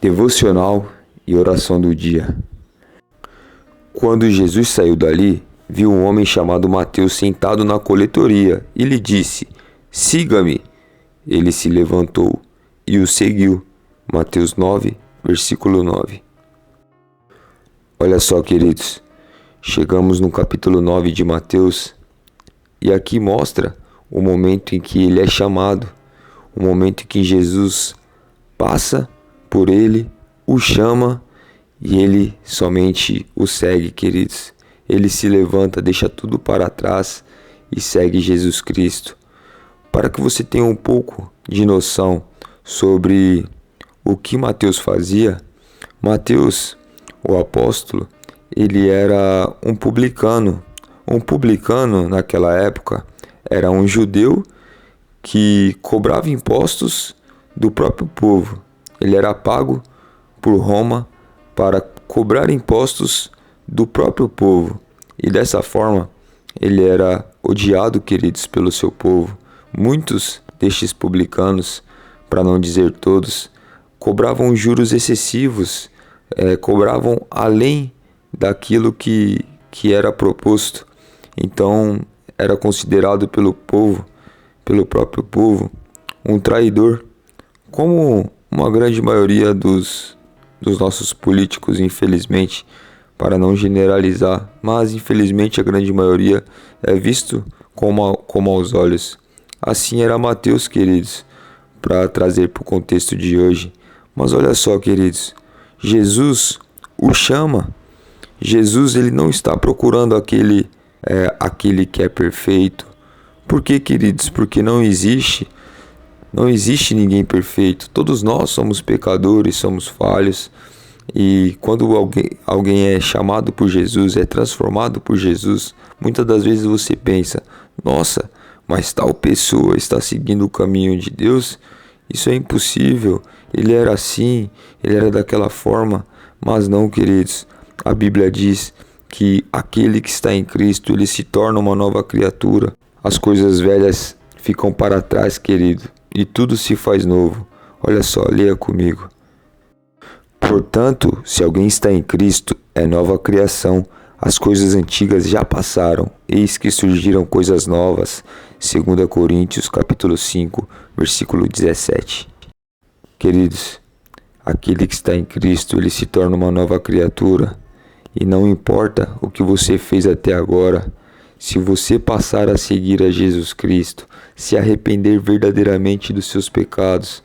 Devocional e oração do dia. Quando Jesus saiu dali, viu um homem chamado Mateus sentado na coletoria e lhe disse: "Siga-me." Ele se levantou e o seguiu. Mateus 9, versículo 9. Olha só, queridos, chegamos no capítulo 9 de Mateus e aqui mostra o momento em que ele é chamado, o momento em que Jesus passa por ele, o chama e ele somente o segue, queridos. Ele se levanta, deixa tudo para trás e segue Jesus Cristo. Para que você tenha um pouco de noção sobre o que Mateus fazia, Mateus, o apóstolo, ele era um publicano. Um publicano naquela época era um judeu que cobrava impostos do próprio povo. Ele era pago por Roma para cobrar impostos do próprio povo. E dessa forma, ele era odiado, queridos, pelo seu povo. Muitos destes publicanos, para não dizer todos, cobravam juros excessivos, cobravam além daquilo que era proposto. Então, era considerado pelo povo, pelo próprio povo, um traidor, como uma grande maioria dos nossos políticos, infelizmente, para não generalizar, mas infelizmente a grande maioria é visto como aos olhos. Assim era Mateus, queridos, para trazer para o contexto de hoje. Mas olha só, queridos, Jesus o chama. Jesus, ele não está procurando aquele que é perfeito. Por quê, queridos? Porque não existe ninguém perfeito. Todos nós somos pecadores, somos falhos. E quando alguém é chamado por Jesus, é transformado por Jesus, muitas das vezes você pensa: nossa, mas tal pessoa está seguindo o caminho de Deus? Isso é impossível. Ele era assim, ele era daquela forma. Mas não, queridos. A Bíblia diz que aquele que está em Cristo, ele se torna uma nova criatura. As coisas velhas ficam para trás, querido, e tudo se faz novo. Olha só, leia comigo. Portanto, se alguém está em Cristo, é nova criação. As coisas antigas já passaram, eis que surgiram coisas novas. 2 Coríntios, capítulo 5, versículo 17. Queridos, aquele que está em Cristo, ele se torna uma nova criatura. E não importa o que você fez até agora, se você passar a seguir a Jesus Cristo, se arrepender verdadeiramente dos seus pecados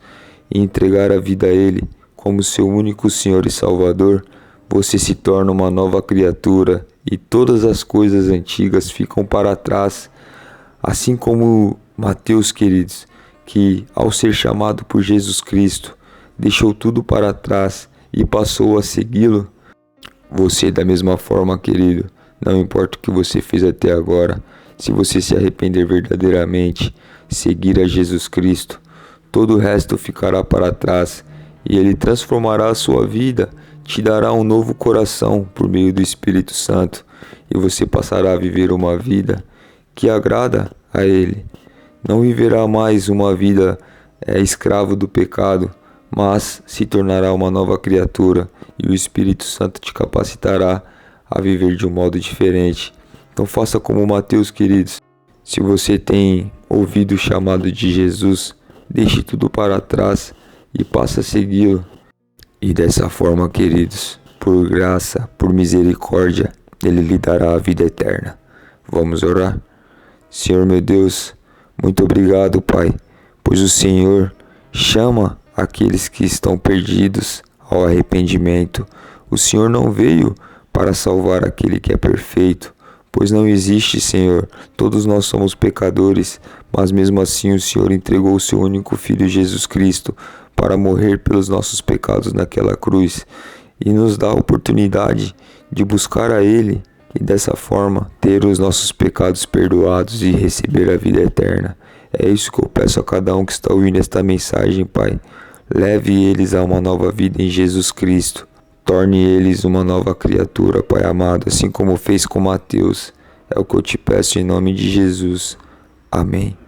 e entregar a vida a Ele como seu único Senhor e Salvador, você se torna uma nova criatura e todas as coisas antigas ficam para trás. Assim como Mateus, queridos, que ao ser chamado por Jesus Cristo, deixou tudo para trás e passou a segui-lo. Você, da mesma forma, querido, não importa o que você fez até agora, se você se arrepender verdadeiramente, seguir a Jesus Cristo, todo o resto ficará para trás e Ele transformará a sua vida, te dará um novo coração por meio do Espírito Santo e você passará a viver uma vida que agrada a Ele. Não viverá mais uma vida escravo do pecado, mas se tornará uma nova criatura e o Espírito Santo te capacitará a viver de um modo diferente. Então faça como Mateus, queridos. Se você tem ouvido o chamado de Jesus, deixe tudo para trás e passe a segui-lo. E dessa forma, queridos, por graça, por misericórdia, Ele lhe dará a vida eterna. Vamos orar? Senhor meu Deus, muito obrigado, Pai, pois o Senhor chama aqueles que estão perdidos ao arrependimento. O Senhor não veio para salvar aquele que é perfeito, pois não existe, Senhor. Todos nós somos pecadores, mas mesmo assim o Senhor entregou o seu único Filho Jesus Cristo para morrer pelos nossos pecados naquela cruz e nos dá a oportunidade de buscar a Ele e dessa forma ter os nossos pecados perdoados e receber a vida eterna. É isso que eu peço a cada um que está ouvindo esta mensagem, Pai. Leve eles a uma nova vida em Jesus Cristo. Torne eles uma nova criatura, Pai amado, assim como fez com Mateus. É o que eu te peço em nome de Jesus. Amém.